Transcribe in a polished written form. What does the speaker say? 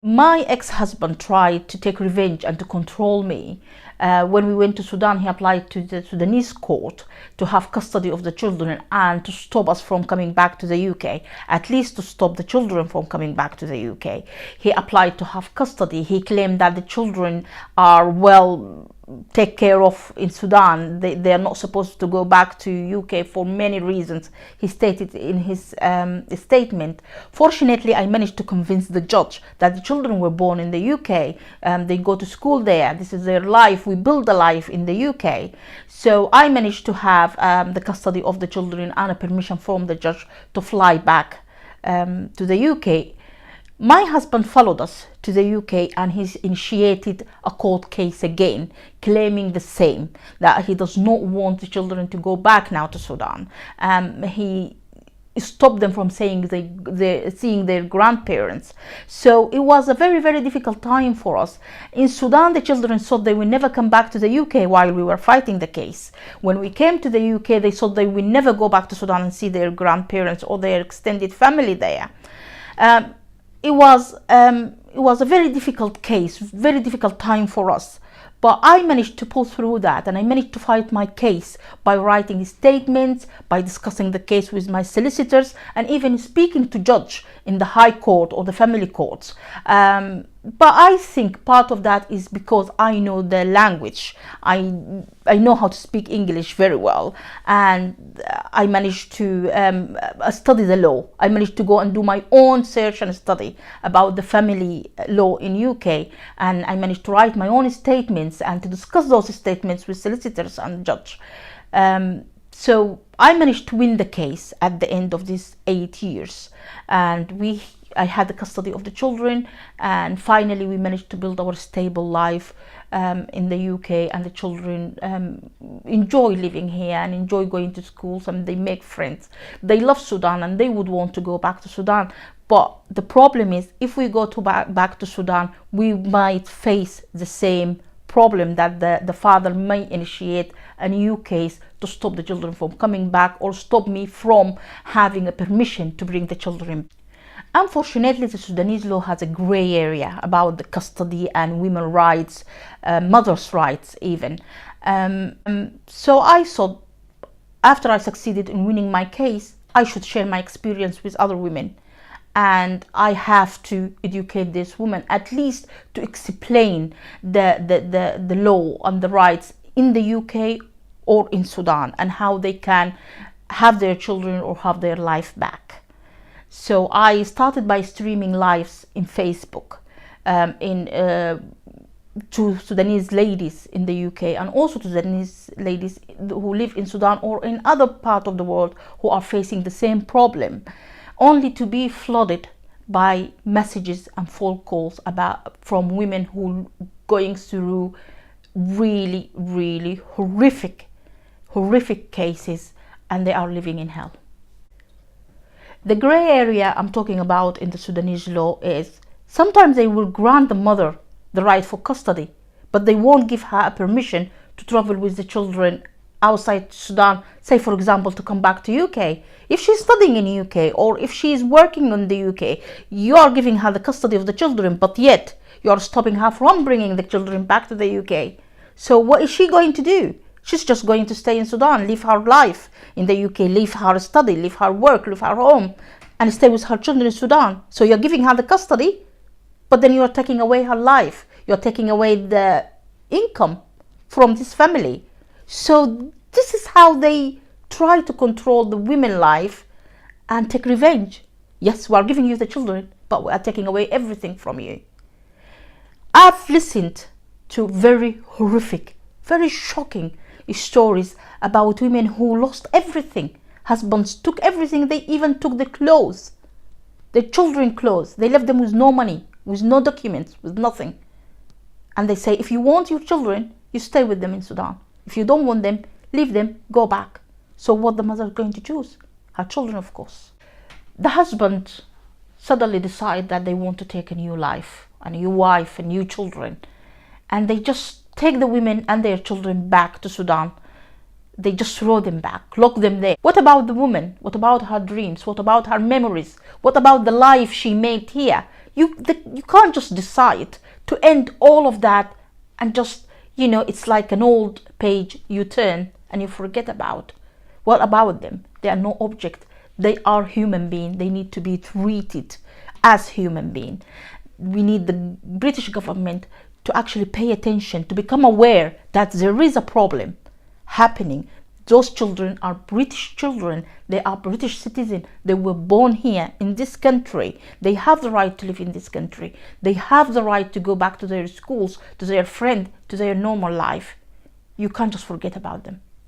My ex-husband tried to take revenge and to control me. When we went to Sudan, he applied to the Sudanese court to have custody of the children and to stop us from coming back to the UK, at least to stop the children from coming back to the UK. He applied to have custody. He claimed that the children are well take care of in Sudan. They are not supposed to go back to UK for many reasons, he stated in his statement. Fortunately, I managed to convince the judge that the children were born in the UK. They go to school there. This is their life. We build a life in the UK. So I managed to have the custody of the children and a permission from the judge to fly back to the UK. My husband followed us to the UK and he's initiated a court case again, claiming the same, that he does not want the children to go back now to Sudan. He stopped them from seeing their grandparents. So it was a very, very difficult time for us. In Sudan, the children thought they would never come back to the UK while we were fighting the case. When we came to the UK, they thought they would never go back to Sudan and see their grandparents or their extended family there. It was a very difficult case, very difficult time for us. But I managed to pull through that, and I managed to fight my case by writing statements, by discussing the case with my solicitors, and even speaking to judge in the High Court or the family courts. But I think part of that is because I know the language. I know how to speak English very well, and I managed to study the law. I managed to go and do my own search and study about the family law in UK, and I managed to write my own statements and to discuss those statements with solicitors and judge. So I managed to win the case at the end of these 8 years, and I had the custody of the children, and finally we managed to build our stable life in the UK, and the children enjoy living here and enjoy going to schools, and they make friends. They love Sudan and they would want to go back to Sudan. But the problem is, if we go back to Sudan, we might face the same problem, that the father may initiate a new case to stop the children from coming back, or stop me from having a permission to bring the children. Unfortunately, the Sudanese law has a gray area about the custody and women's rights, mothers' rights even. So I thought, after I succeeded in winning my case, I should share my experience with other women. And I have to educate this woman, at least to explain the law and the rights in the UK or in Sudan, and how they can have their children or have their life back. So I started by streaming lives in Facebook to Sudanese ladies in the UK, and also to Sudanese ladies who live in Sudan or in other parts of the world who are facing the same problem, only to be flooded by messages and phone calls from women who are going through really, really horrific cases, and they are living in hell. The gray area I'm talking about in the Sudanese law is, sometimes they will grant the mother the right for custody, but they won't give her a permission to travel with the children outside Sudan, say for example to come back to UK. If she's studying in UK or if she's working in the UK, you are giving her the custody of the children, but yet you are stopping her from bringing the children back to the UK. So what is she going to do? She's just going to stay in Sudan, live her life in the UK, leave her study, leave her work, leave her home, and stay with her children in Sudan. So you're giving her the custody, but then you're taking away her life. You're taking away the income from this family. So this is how they try to control the women's life and take revenge. Yes, we are giving you the children, but we are taking away everything from you. I've listened to very horrific, very shocking stories about women who lost everything. Husbands took everything. They even took the clothes, their children's clothes. They left them with no money, with no documents, with nothing. And they say, if you want your children, you stay with them in Sudan. If you don't want them, leave them, go back. So what the mother is going to choose? Her children, of course. The husband suddenly decide that they want to take a new life, a new wife, and new children. And they just take the women and their children back to Sudan. They just throw them back, lock them there. What about the woman? What about her dreams? What about her memories? What about the life she made here? You can't just decide to end all of that and just, it's like an old page you turn and you forget about. What about them? They are no object. They are human beings. They need to be treated as human beings. We need the British government to actually pay attention, to become aware that there is a problem happening. Those children are British children. They are British citizens. They were born here in this country. They have the right to live in this country. They have the right to go back to their schools, to their friends, to their normal life. You can't just forget about them.